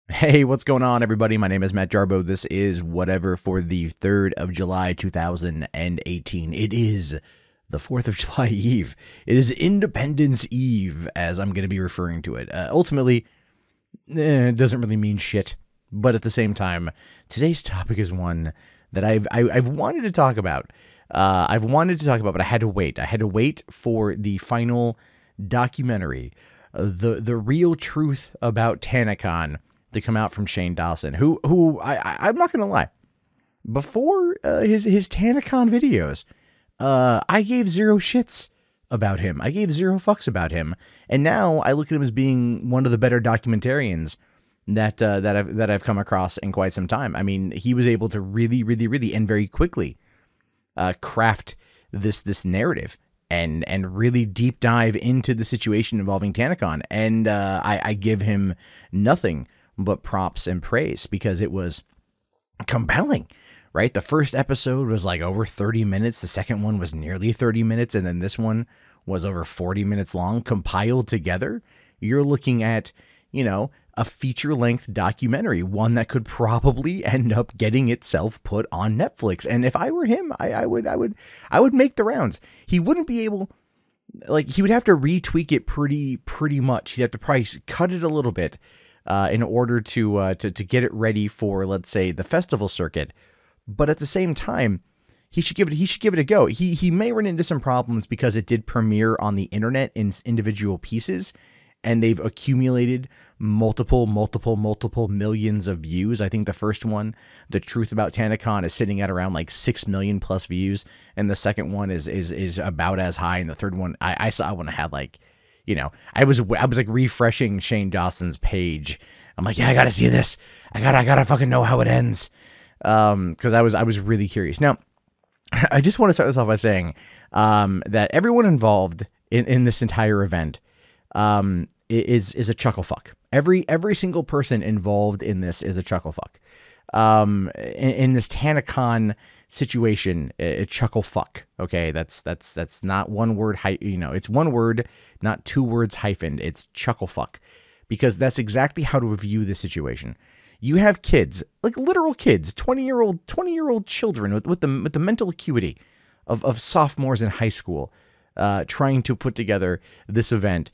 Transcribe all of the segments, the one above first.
Hey, what's going on, everybody? My name is Matt Jarbo. This is Whatever for the 3rd of July, 2018. It is the 4th of July Eve. It is Independence Eve, as I'm going to be referring to it. Ultimately, it doesn't really mean shit, but at the same time, today's topic is one that I've wanted to talk about. But I had to wait. I had to wait for the final documentary, the real truth about Tanacon, to come out from Shane Dawson, who I'm not gonna lie, before his Tanacon videos, I gave zero shits about him. I gave zero fucks about him, and now I look at him as being one of the better documentarians that I've come across in quite some time. I mean, he was able to really and very quickly craft this narrative and really deep dive into the situation involving Tanacon, and I give him nothing but props and praise because it was compelling, right? The first episode was like over 30 minutes. The second one was nearly 30 minutes. And then this one was over 40 minutes long, compiled together. You're looking at, a feature-length documentary, one that could probably end up getting itself put on Netflix. And if I were him, I would make the rounds. He wouldn't be able, he would have to retweak it pretty much. He'd have to probably cut it a little bit in order to get it ready for, let's say, the festival circuit. But at the same time, he should give it a go. He may run into some problems because it did premiere on the internet in individual pieces, and they've accumulated multiple millions of views. I think the first one, The Truth About Tanacon, is sitting at around like 6 million plus views, and the second one is about as high, and the third one I saw one that had like, I was like refreshing Shane Dawson's page. I'm like, yeah, I gotta see this. I gotta fucking know how it ends. Because I was really curious. Now, I just want to start this off by saying that everyone involved in this entire event is a chuckle fuck. Every single person involved in this is a chuckle fuck. In this Tanacon situation, a chuckle fuck. Okay, that's not one word. It's one word, not two words hyphened. It's chuckle fuck, because that's exactly how to view the situation. You have kids, like literal kids, 20-year-old children with the mental acuity of sophomores in high school, trying to put together this event.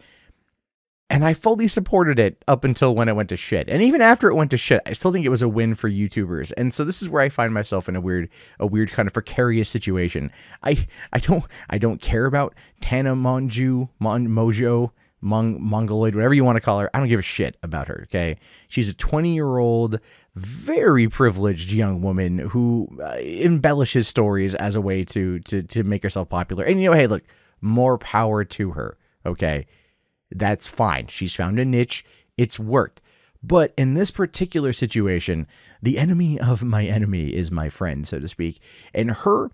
And I fully supported it up until when it went to shit. And even after it went to shit, I still think it was a win for YouTubers. And so this is where I find myself in a weird kind of precarious situation. I don't care about Tana Mongeau, Mongoloid, whatever you want to call her. I don't give a shit about her, okay? She's a 20-year-old, very privileged young woman who embellishes stories as a way to make herself popular. And, hey, look, more power to her, okay? That's fine. She's found a niche. It's worked. But in this particular situation, the enemy of my enemy is my friend, so to speak. And her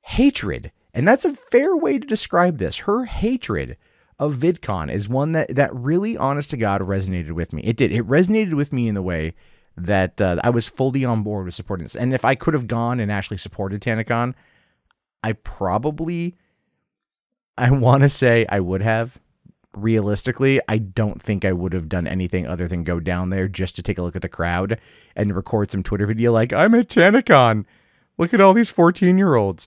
hatred, and that's a fair way to describe this, her hatred of Vidcon is one that really, honest to God, resonated with me. It did. It resonated with me in the way that I was fully on board with supporting this. And if I could have gone and actually supported Tanacon, I want to say I would have. Realistically, I don't think I would have done anything other than go down there just to take a look at the crowd and record some Twitter video like, I'm at Tanacon. Look at all these 14-year-olds.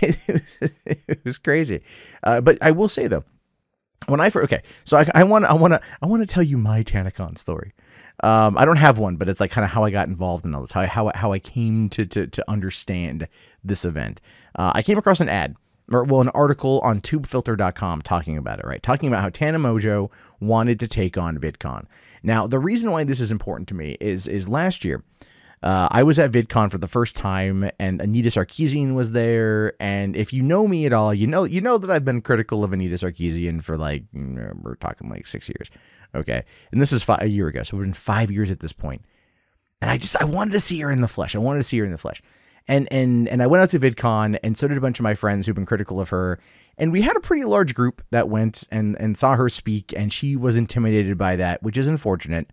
It was crazy. But I will say, though, when I first, okay, so I want to tell you my Tanacon story. I don't have one, but it's like kind of how I got involved in all this, how I came to understand this event. I came across an ad. An article on tubefilter.com talking about it, right? Talking about how Tana Mongeau wanted to take on Vidcon. Now, the reason why this is important to me is last year, I was at Vidcon for the first time, and Anita Sarkeesian was there. And if you know me at all, you know that I've been critical of Anita Sarkeesian for we're talking like 6 years, okay? And this was a year ago, so it's been 5 years at this point. And I wanted to see her in the flesh. And I went out to VidCon, and so did a bunch of my friends who've been critical of her. And we had a pretty large group that went and saw her speak, and she was intimidated by that, which is unfortunate.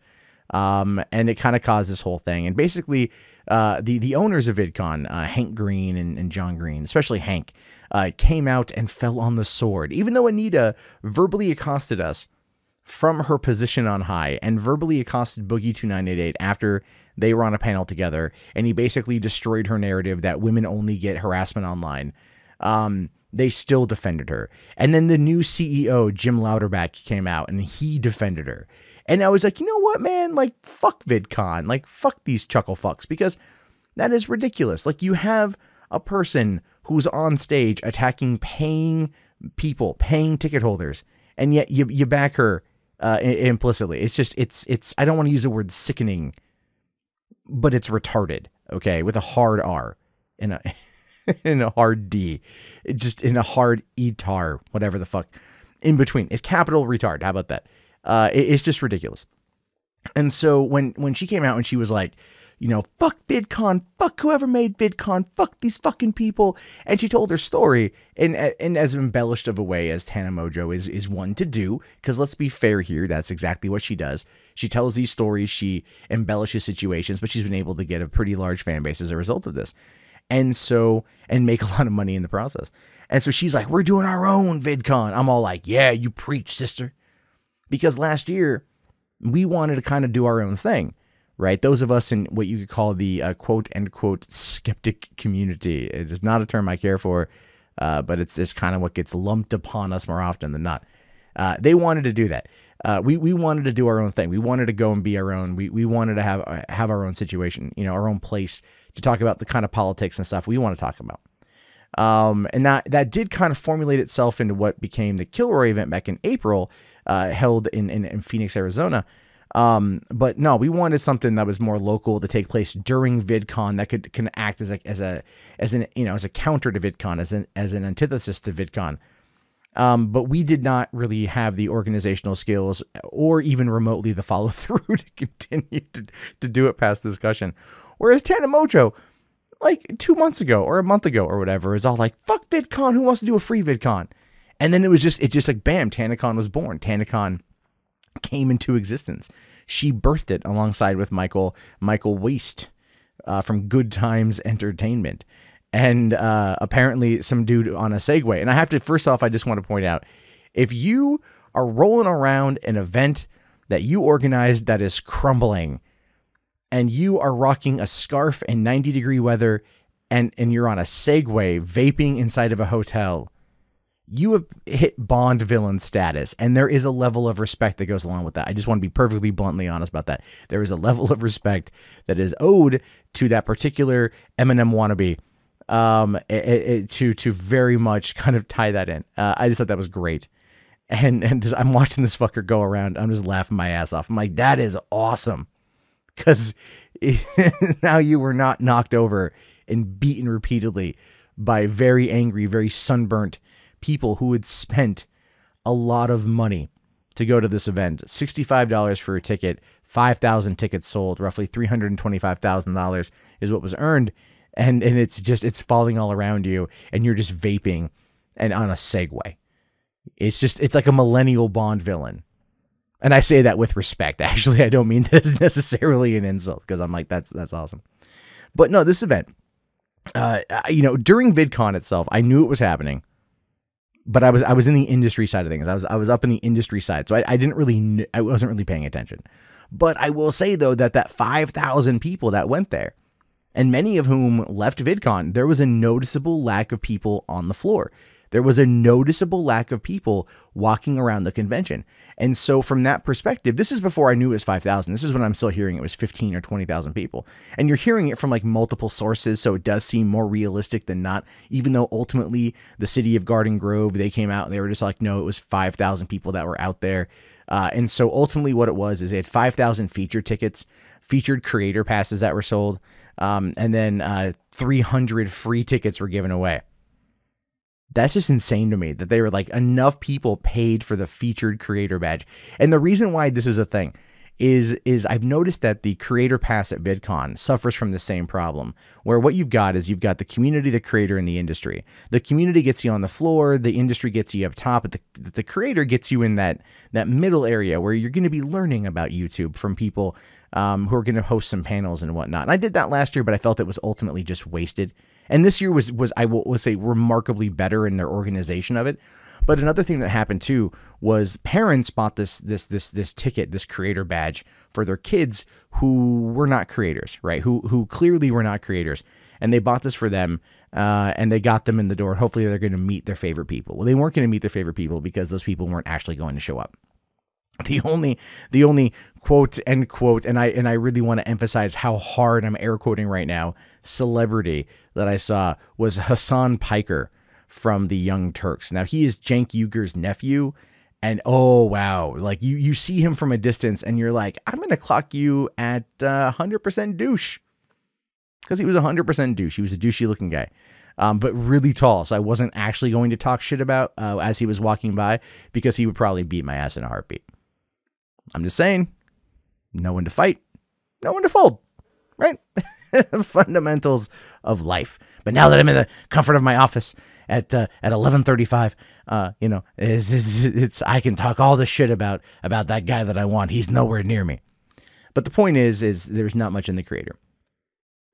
And it kind of caused this whole thing. And basically, the owners of VidCon, Hank Green and John Green, especially Hank, came out and fell on the sword. Even though Anita verbally accosted us from her position on high and verbally accosted Boogie2988 after they were on a panel together, and he basically destroyed her narrative that women only get harassment online. They still defended her. And then the new CEO, Jim Louderback, came out and he defended her. And I was like, you know what, man? Like, fuck VidCon. Like, fuck these chuckle fucks, because that is ridiculous. Like, you have a person who's on stage attacking paying people, paying ticket holders, and yet you back her implicitly. It's just, it's, I don't want to use the word sickening, but it's retarded, okay, with a hard R and a, and a hard D, just in a hard E-tar, whatever the fuck, in between. It's capital retard. How about that? It's just ridiculous. And so when she came out and she was like, you know, fuck VidCon, fuck whoever made VidCon, fuck these fucking people. And she told her story in as embellished of a way as Tana Mongeau is one to do, because let's be fair here, that's exactly what she does. She tells these stories, she embellishes situations, but she's been able to get a pretty large fan base as a result of this. And so, and make a lot of money in the process. And so she's like, we're doing our own VidCon. I'm all like, yeah, you preach, sister. Because last year, we wanted to kind of do our own thing. Right? Those of us in what you could call the quote unquote skeptic community. It is not a term I care for, but it's kind of what gets lumped upon us more often than not. They wanted to do that. We wanted to do our own thing. We wanted to go and be our own. We wanted to have our own situation, you know, our own place to talk about the kind of politics and stuff we want to talk about. And that did kind of formulate itself into what became the Kilroy event back in April, held in Phoenix, Arizona. But no, we wanted something that was more local to take place during VidCon that can act as a counter to VidCon, as an antithesis to VidCon. But we did not really have the organizational skills or even remotely the follow through to continue to do it past discussion. Whereas Tana Mongeau, like 2 months ago or a month ago or whatever, is all like, fuck VidCon, who wants to do a free VidCon? And then it just like, bam, Tanacon was born. Tanacon came into existence. She birthed it alongside with Michael Weist from Good Times Entertainment, and apparently some dude on a Segway. And I have to, first off, I just want to point out, if you are rolling around an event that you organized that is crumbling, and you are rocking a scarf in 90-degree weather, and you're on a Segway vaping inside of a hotel, you have hit Bond villain status, and there is a level of respect that goes along with that. I just want to be perfectly bluntly honest about that. There is a level of respect that is owed to that particular Eminem wannabe, to very much kind of tie that in. I just thought that was great. And I'm watching this fucker go around. I'm just laughing my ass off. I'm like, that is awesome. Because now you were not knocked over and beaten repeatedly by very angry, very sunburnt people who had spent a lot of money to go to this event. $65 for a ticket, 5,000 tickets sold, roughly $325,000 is what was earned. And it's falling all around you, and you're just vaping and on a Segway. It's like a millennial Bond villain. And I say that with respect. Actually, I don't mean that as necessarily an insult, because I'm like, that's awesome. But no, this event, during VidCon itself, I knew it was happening, but I was in the industry side of things. I was up in the industry side, so I wasn't really paying attention. But I will say though that 5,000 people that went there, and many of whom left VidCon, there was a noticeable lack of people on the floor. There was a noticeable lack of people walking around the convention. And so from that perspective, this is before I knew it was 5,000. This is when I'm still hearing it was 15 or 20,000 people. And you're hearing it from like multiple sources, so it does seem more realistic than not, even though ultimately the city of Garden Grove, they came out and they were just like, no, it was 5,000 people that were out there. And so ultimately what it was is they had 5,000 featured tickets, featured creator passes that were sold, and then 300 free tickets were given away. That's just insane to me that they were like, enough people paid for the featured creator badge. And the reason why this is a thing is I've noticed that the creator pass at VidCon suffers from the same problem, where what you've got is you've got the community, the creator, and the industry. The community gets you on the floor, the industry gets you up top, but the creator gets you in that middle area where you're going to be learning about YouTube from people who are going to host some panels and whatnot. And I did that last year, but I felt it was ultimately just wasted. And this year was I will say, remarkably better in their organization of it. But another thing that happened too was parents bought this ticket, this creator badge for their kids who were not creators, right? Who clearly were not creators. And they bought this for them, and they got them in the door. And hopefully they're going to meet their favorite people. Well, they weren't going to meet their favorite people because those people weren't actually going to show up. The only quote end quote, and I really want to emphasize how hard I'm air quoting right now, celebrity that I saw was Hassan Piker from the Young Turks. Now he is Cenk Uyghur's nephew, and oh wow, like you see him from a distance and you're like, I'm gonna clock you at 100% douche, because he was 100% douche. He was a douchey looking guy. But really tall, so I wasn't actually going to talk shit about as he was walking by, because he would probably beat my ass in a heartbeat. I'm just saying, no one to fight, no one to fold, right? Fundamentals of life. But now that I'm in the comfort of my office at 11:35, you know, it's I can talk all the shit about that guy that I want. He's nowhere near me. But the point is there's not much in the creator.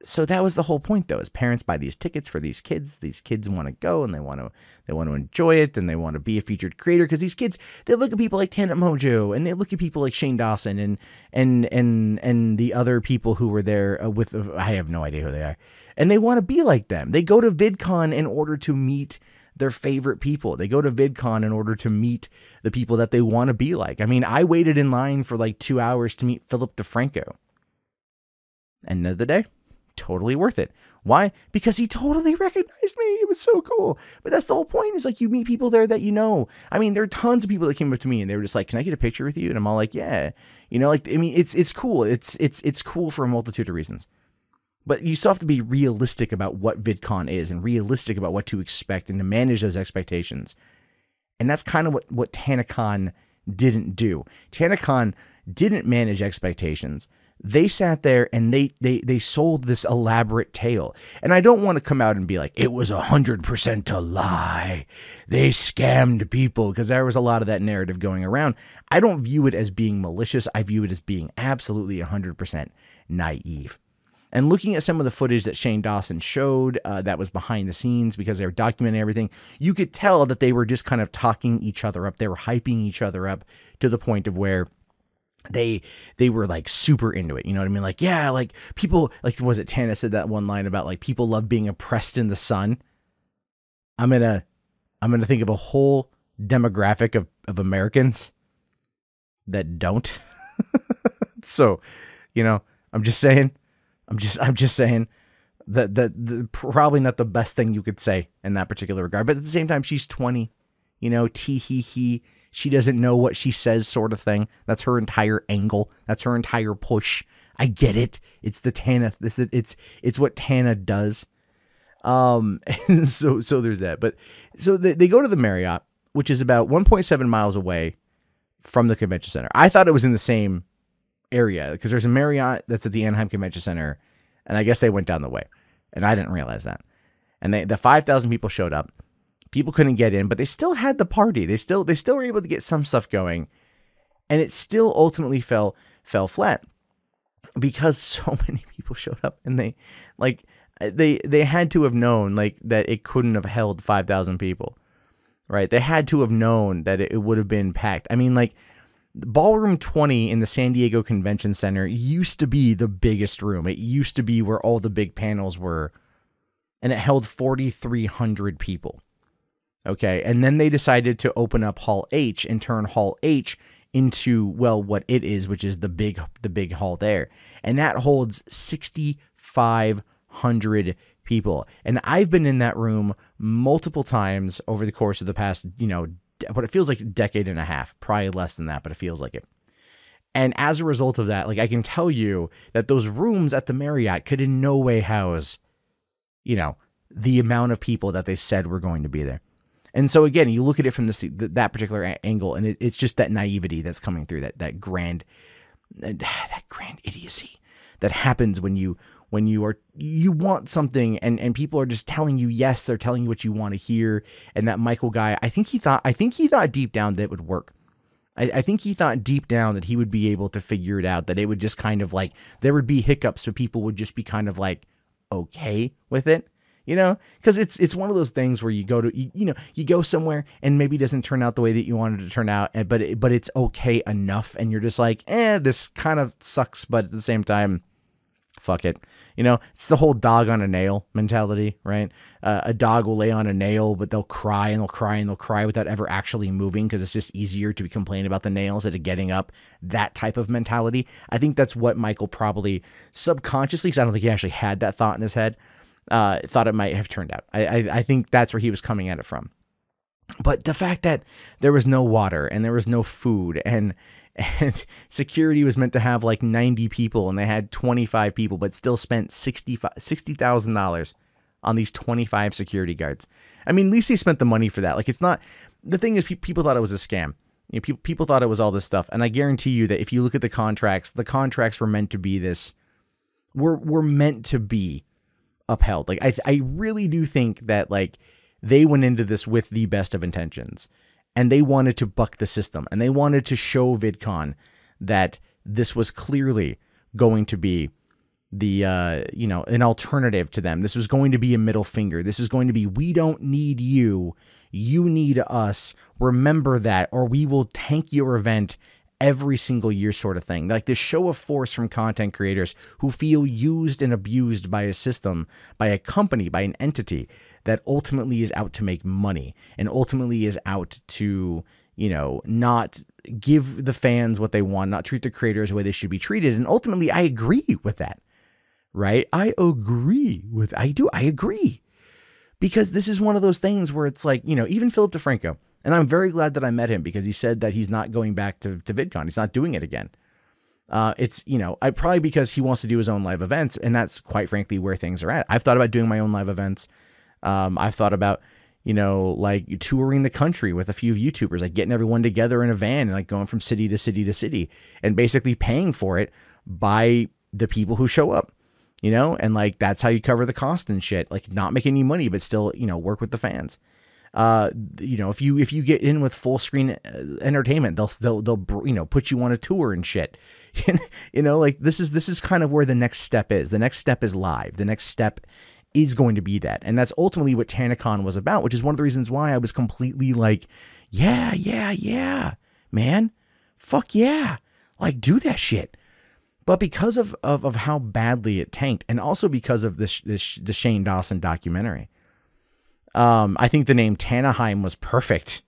So that was the whole point, though, is parents buy these tickets for these kids. These kids want to go and they want to enjoy it, and they want to be a featured creator, because these kids, they look at people like Tana Mongeau, and they look at people like Shane Dawson and the other people who were there with, I have no idea who they are, and they want to be like them. They go to Vidcon in order to meet their favorite people. They go to Vidcon in order to meet the people that they want to be like. I mean, I waited in line for like 2 hours to meet Philip DeFranco. End of the day, totally worth it. Why? Because he totally recognized me. It was so cool. But that's the whole point, is like you meet people there that you know. I mean, there are tons of people that came up to me and they were just like, can I get a picture with you? And I'm all like, yeah. You know, like, I mean, it's cool. It's cool for a multitude of reasons. But you still have to be realistic about what VidCon is, and realistic about what to expect, and to manage those expectations. And that's kind of what Tanacon didn't do. Tanacon didn't manage expectations. They sat there and they sold this elaborate tale. And I don't want to come out and be like, it was 100% a lie. They scammed people, because there was a lot of that narrative going around. I don't view it as being malicious. I view it as being absolutely 100% naive. And looking at some of the footage that Shane Dawson showed that was behind the scenes, because they were documenting everything, you could tell that they were just kind of talking each other up. They were hyping each other up to the point of where they were like super into it. You know what I mean? Like, yeah, like people, like, was it Tana said that one line about like people love being oppressed in the sun? I'm gonna think of a whole demographic of Americans that don't. So, you know, I'm just saying that probably not the best thing you could say in that particular regard. But at the same time, she's 20, you know, he. She doesn't know what she says, sort of thing. That's her entire angle. That's her entire push. I get it. It's the Tana. It's what Tana does. So there's that. But so they go to the Marriott, which is about 1.7 miles away from the convention center. I thought it was in the same area, because there's a Marriott that's at the Anaheim Convention Center, and I guess they went down the way, and I didn't realize that. And the 5,000 people showed up. People couldn't get in, but they still had the party. They still were able to get some stuff going, and it still ultimately fell flat, because so many people showed up, and they had to have known like that it couldn't have held 5,000 people, right? They had to have known that it would have been packed. I mean, like, Ballroom 20 in the San Diego Convention Center used to be the biggest room. It used to be where all the big panels were, and it held 4,300 people. Okay, and then they decided to open up Hall H and turn Hall H into, well, what it is, which is the big hall there. And that holds 6,500 people. And I've been in that room multiple times over the course of the past, you know, what it feels like a decade and a half, probably less than that, but it feels like it. And as a result of that, like, I can tell you that those rooms at the Marriott could in no way house, you know, the amount of people that they said were going to be there. And so again, you look at it from that particular angle, and it's just that naivety that's coming through, that grand idiocy that happens when you want something and people are just telling you yes, they're telling you what you want to hear. And that Michael guy, I think he thought deep down that it would work. I think he thought deep down that he would be able to figure it out, that it would just kind of like, there would be hiccups, but people would just be kind of like okay with it. You know, because it's one of those things where you go to, you go somewhere and maybe it doesn't turn out the way that you wanted it to turn out, but it's okay enough. And you're just like, this kind of sucks. But at the same time, fuck it. You know, it's the whole dog on a nail mentality, right? A dog will lay on a nail, but they'll cry and they'll cry and they'll cry without ever actually moving, because it's just easier to complain about the nails instead of getting up. That type of mentality. I think that's what Michael probably subconsciously, because I don't think he actually had that thought in his head, thought it might have turned out. I think that's where he was coming at it from. But the fact that there was no water and there was no food and security was meant to have like 90 people and they had 25 people, but still spent $60,000 on these 25 security guards. I mean, at least they spent the money for that. Like, it's not, the thing is, people thought it was a scam. You know, people thought it was all this stuff. And I guarantee you that if you look at the contracts were meant to be this, were meant to be upheld. Like, I really do think that, like, they went into this with the best of intentions, and they wanted to buck the system, and they wanted to show VidCon that this was clearly going to be the, an alternative to them. This was going to be a middle finger. This is going to be, we don't need you. You need us. Remember that, or we will tank your event every single year, sort of thing. Like this show of force from content creators who feel used and abused by a system, by a company, by an entity that ultimately is out to make money and ultimately is out to, not give the fans what they want, not treat the creators the way they should be treated. And ultimately, I agree with that, right? I agree. Because this is one of those things where it's like, even Philip DeFranco, and I'm very glad that I met him, because he said that he's not going back to VidCon. He's not doing it again. It's, probably because he wants to do his own live events. And that's quite frankly where things are at. I've thought about doing my own live events. I've thought about, like touring the country with a few YouTubers, like getting everyone together in a van and like going from city to city to city and basically paying for it by the people who show up, and like, that's how you cover the cost and shit, like not make any money, but still, work with the fans. If you get in with full screen entertainment, they'll put you on a tour and shit. Like this is kind of where the next step is. The next step is live. The next step is going to be that. And that's ultimately what Tanacon was about, which is one of the reasons why I was completely like, yeah, man, fuck yeah. Like, do that shit. But because of how badly it tanked, and also because of the Shane Dawson documentary, I think the name Tanaheim was perfect.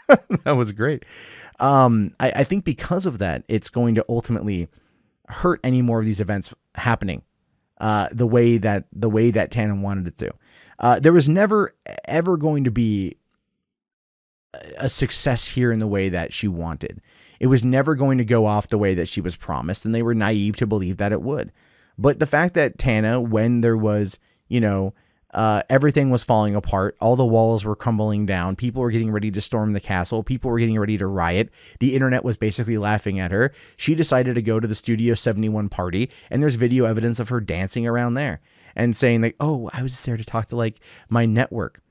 That was great. I think because of that, it's going to ultimately hurt any more of these events happening the way that Tana wanted it to. There was never ever going to be a success here in the way that she wanted. It was never going to go off the way that she was promised, and they were naive to believe that it would. But the fact that Tana, when there was, everything was falling apart, all the walls were crumbling down, people were getting ready to storm the castle, people were getting ready to riot, the internet was basically laughing at her, she decided to go to the Studio 71 party, and there's video evidence of her dancing around there and saying like, oh, I was just there to talk to like my network,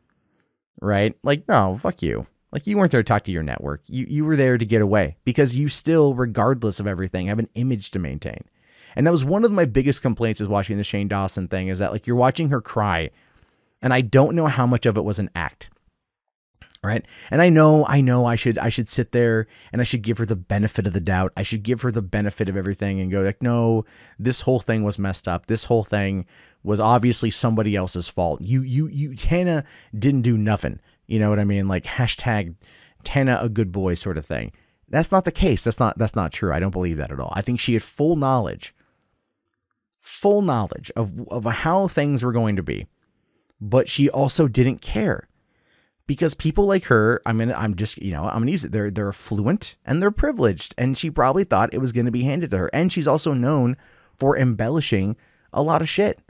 right? Like, no, fuck you. Like, you weren't there to talk to your network. You were there to get away, because you still, regardless of everything, have an image to maintain. And that was one of my biggest complaints with watching the Shane Dawson thing, is that like, you're watching her cry, and I don't know how much of it was an act, right? And I know I should sit there and I should give her the benefit of the doubt. I should give her the benefit of everything and go like, no, this whole thing was messed up. This whole thing was obviously somebody else's fault. Tana didn't do nothing. You know what I mean? Like hashtag Tana a good boy sort of thing. That's not the case. That's not true. I don't believe that at all. I think she had full knowledge of how things were going to be, but she also didn't care, because people like her, I'm going to use it. They're affluent and they're privileged, and she probably thought it was going to be handed to her. And she's also known for embellishing a lot of shit.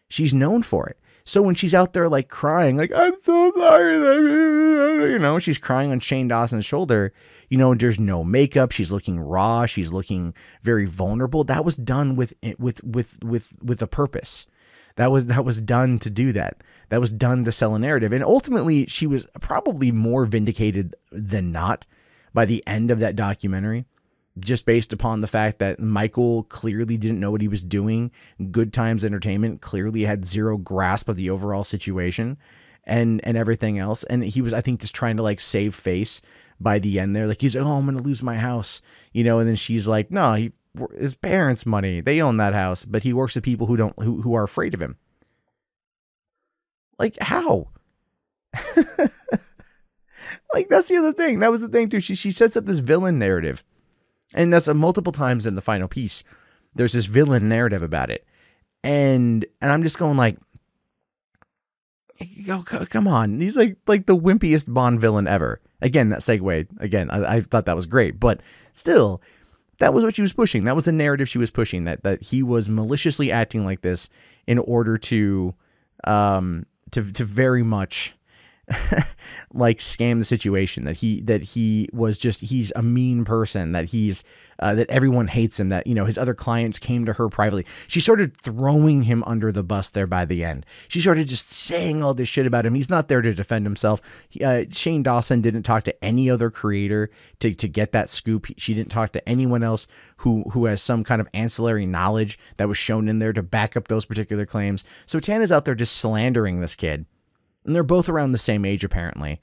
She's known for it. So when she's out there like crying, like, I'm so sorry, she's crying on Shane Dawson's shoulder, there's no makeup. She's looking raw. She's looking very vulnerable. That was done with a purpose. That was done to do that. That was done to sell a narrative. And ultimately, she was probably more vindicated than not by the end of that documentary, just based upon the fact that Michael clearly didn't know what he was doing. Good Times Entertainment clearly had zero grasp of the overall situation and everything else. And he was, I think, just trying to like save face by the end there. Like he's like, oh, I'm going to lose my house, you know? And then she's like, no, his parents' money, they own that house, but he works with people who are afraid of him. Like how? Like that's the other thing. That was the thing too. She sets up this villain narrative. And that's multiple times in the final piece. There's this villain narrative about it. And I'm just going like, come on. He's like the wimpiest Bond villain ever. Again, that segue. Again, I thought that was great. But still, that was what she was pushing. That was the narrative she was pushing. That he was maliciously acting like this in order to very much like scam the situation, that he was just, he's a mean person, that he's that everyone hates him, that, you know, his other clients came to her privately. She started throwing him under the bus there by the end. She started just saying all this shit about him. He's not there to defend himself. Shane Dawson didn't talk to any other creator to get that scoop. She didn't talk to anyone else who has some kind of ancillary knowledge that was shown in there to back up those particular claims. So Tana's out there just slandering this kid. And they're both around the same age, apparently,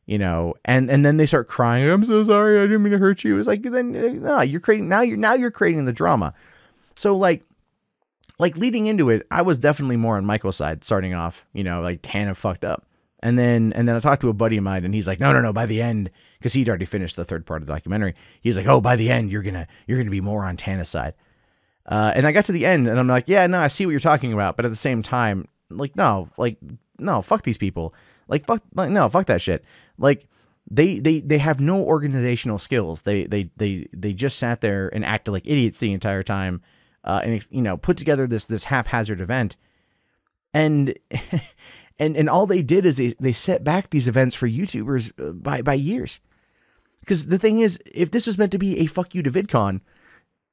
you know, and then they start crying. I'm so sorry. I didn't mean to hurt you. It's like, then no, you're creating the drama. So like leading into it, I was definitely more on Michael's side starting off, you know, like Tana fucked up. And then I talked to a buddy of mine and he's like, no, by the end, because he'd already finished the third part of the documentary. He's like, oh, by the end, you're going to be more on Tana's side. And I got to the end and I'm like, yeah, no, I see what you're talking about. But at the same time, no, fuck these people. Fuck that shit. Like they have no organizational skills. They just sat there and acted like idiots the entire time. And you know, put together this haphazard event. And all they did is they set back these events for YouTubers by years. Because the thing is, if this was meant to be a fuck you to VidCon,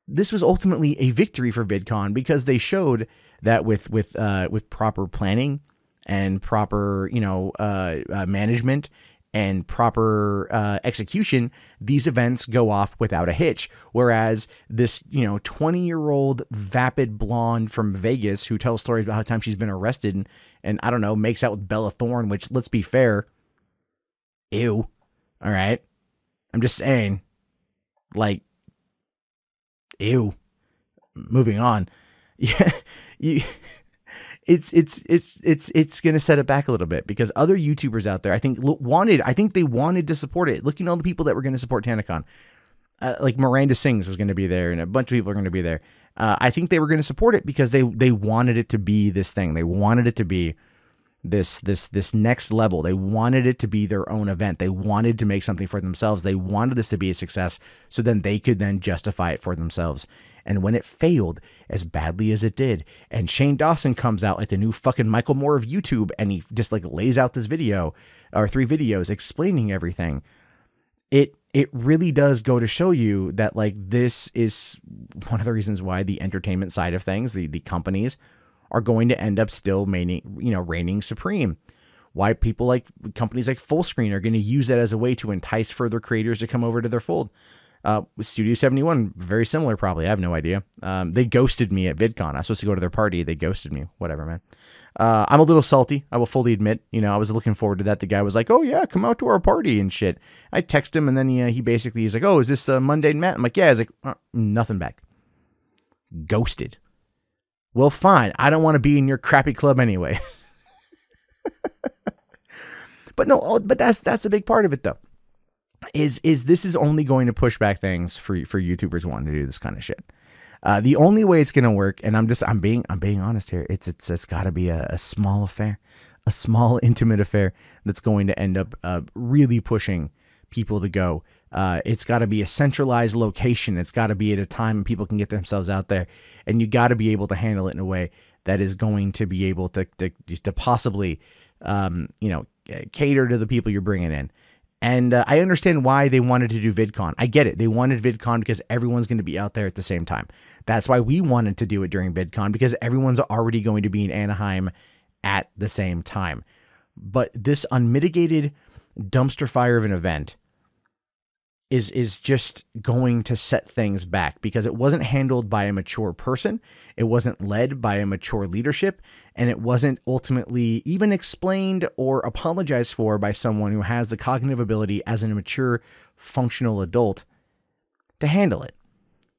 this was ultimately a victory for VidCon, because they showed that with proper planning and proper, you know, management and proper execution, these events go off without a hitch. Whereas this, you know, 20-year-old vapid blonde from Vegas who tells stories about how time she's been arrested and I don't know, makes out with Bella Thorne, which, let's be fair, ew. All right, I'm just saying, like, ew. Moving on. Yeah, it's gonna set it back a little bit, because other YouTubers out there, I think they wanted to support it. Looking at all the people that were going to support Tanacon, like Miranda Sings was going to be there, and a bunch of people are going to be there. I think they were going to support it because they wanted it to be this thing. They wanted it to be this next level. They wanted it to be their own event. They wanted to make something for themselves. They wanted this to be a success, so then they could then justify it for themselves. And when it failed as badly as it did, and Shane Dawson comes out like the new fucking Michael Moore of YouTube, and he just like lays out this video or 3 videos explaining everything, it really does go to show you that like this is one of the reasons why the entertainment side of things, the companies, are going to end up still reigning supreme. Why people like companies like Fullscreen are going to use that as a way to entice further creators to come over to their fold. With Studio 71, very similar probably. I have no idea. They ghosted me at VidCon. I was supposed to go to their party. They ghosted me. Whatever, man. I'm a little salty. I will fully admit. You know, I was looking forward to that. The guy was like, oh, yeah, come out to our party and shit. I text him, and then he's like, oh, is this Mundane Matt? I'm like, yeah. He's like, nothing back. Ghosted. Well, fine. I don't want to be in your crappy club anyway. But that's a big part of it, though. Is this is only going to push back things for YouTubers wanting to do this kind of shit. The only way it's going to work, and I'm being honest here, it's got to be a small affair, a small intimate affair that's going to end up really pushing people to go. It's got to be a centralized location. It's got to be at a time when people can get themselves out there, and you got to be able to handle it in a way that is going to be able to possibly cater to the people you're bringing in. And I understand why they wanted to do VidCon. I get it. They wanted VidCon because everyone's going to be out there at the same time. That's why we wanted to do it during VidCon, because everyone's already going to be in Anaheim at the same time. But this unmitigated dumpster fire of an event is just going to set things back because it wasn't handled by a mature person. It wasn't led by a mature leadership, and it wasn't ultimately even explained or apologized for by someone who has the cognitive ability as a mature, functional adult to handle it.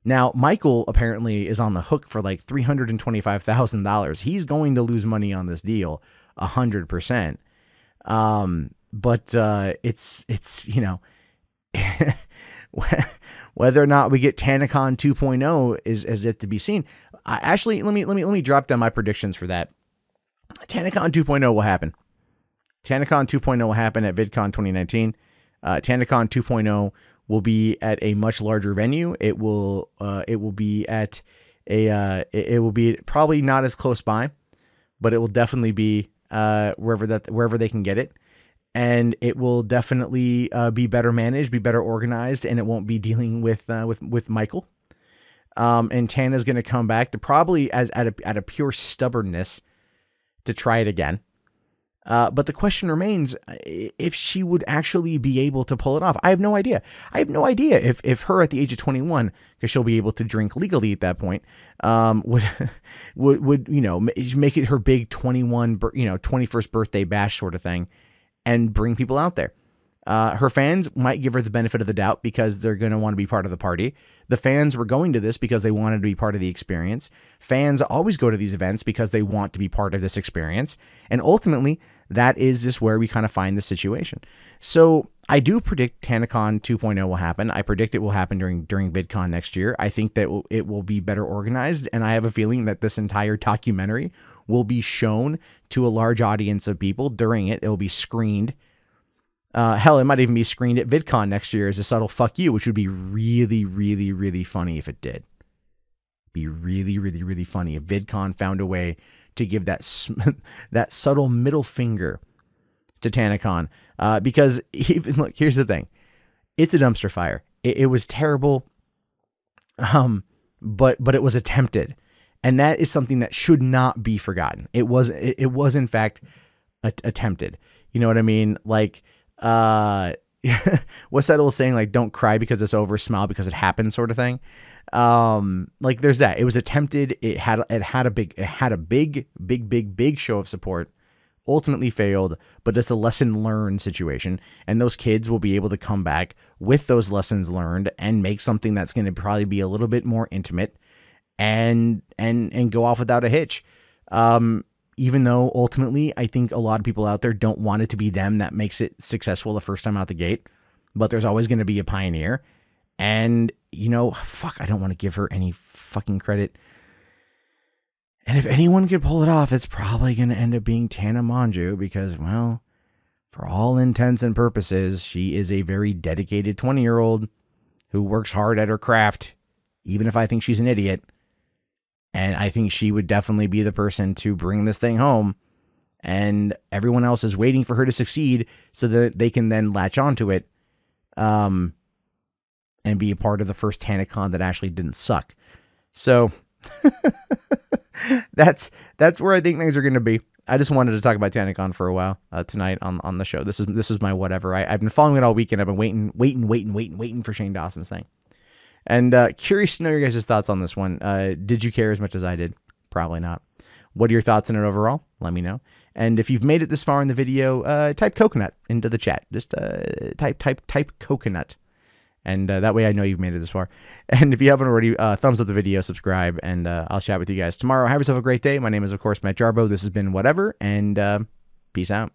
Now, Michael apparently is on the hook for like $325,000. He's going to lose money on this deal 100%. But it's you know, whether or not we get Tanacon 2.0 is yet to be seen. Actually, let me drop down my predictions for that. Tanacon 2.0 will happen. Tanacon 2.0 will happen at Vidcon 2019. Tanacon 2.0 will be at a much larger venue. It will be at it will be probably not as close by, but it will definitely be wherever they can get it. And it will definitely be better managed, be better organized, and it won't be dealing with Michael. And Tana's going to come back to probably at a pure stubbornness to try it again. But the question remains if she would actually be able to pull it off. I have no idea. I have no idea if her at the age of 21, because she'll be able to drink legally at that point, would you know, make it her big 21st birthday bash sort of thing, and bring people out there. Her fans might give her the benefit of the doubt because they're going to want to be part of the party. The fans were going to this because they wanted to be part of the experience. Fans always go to these events because they want to be part of this experience. And ultimately, that is just where we kind of find the situation. So I do predict Tanacon 2.0 will happen. I predict it will happen during Vidcon next year. I think that it will be better organized. And I have a feeling that this entire documentary will be shown to a large audience of people during it. It will be screened. Hell, it might even be screened at VidCon next year as a subtle fuck you, which would be really, really, really funny if it did. Be really, really, really funny if VidCon found a way to give that subtle middle finger to Tanacon. Because even look, here's the thing, it's a dumpster fire. It was terrible, but it was attempted, and that is something that should not be forgotten. It was in fact attempted. You know what I mean? Like. What's that old saying, like, don't cry because it's over, smile because it happened, sort of thing. Like there's that. It was attempted. It had a big show of support, ultimately failed, but it's a lesson learned situation. And those kids will be able to come back with those lessons learned and make something that's going to probably be a little bit more intimate and go off without a hitch. Even though ultimately I think a lot of people out there don't want it to be them that makes it successful the first time out the gate, but there's always going to be a pioneer. And, you know, fuck, I don't want to give her any fucking credit. And if anyone could pull it off, it's probably going to end up being Tana Mongeau because, well, for all intents and purposes, she is a very dedicated 20-year-old who works hard at her craft, even if I think she's an idiot. And I think she would definitely be the person to bring this thing home. And everyone else is waiting for her to succeed so that they can then latch onto it and be a part of the first Tanacon that actually didn't suck. So that's where I think things are going to be. I just wanted to talk about Tanacon for a while tonight on the show. This is my whatever. I've been following it all weekend. I've been waiting for Shane Dawson's thing. And curious to know your guys' thoughts on this one. Did you care as much as I did? Probably not. What are your thoughts on it overall? Let me know. And if you've made it this far in the video, type coconut into the chat. Just type coconut. And that way I know you've made it this far. And if you haven't already, thumbs up the video, subscribe, and I'll chat with you guys tomorrow. Have yourself a great day. My name is, of course, Matt Jarbo. This has been Whatever, and peace out.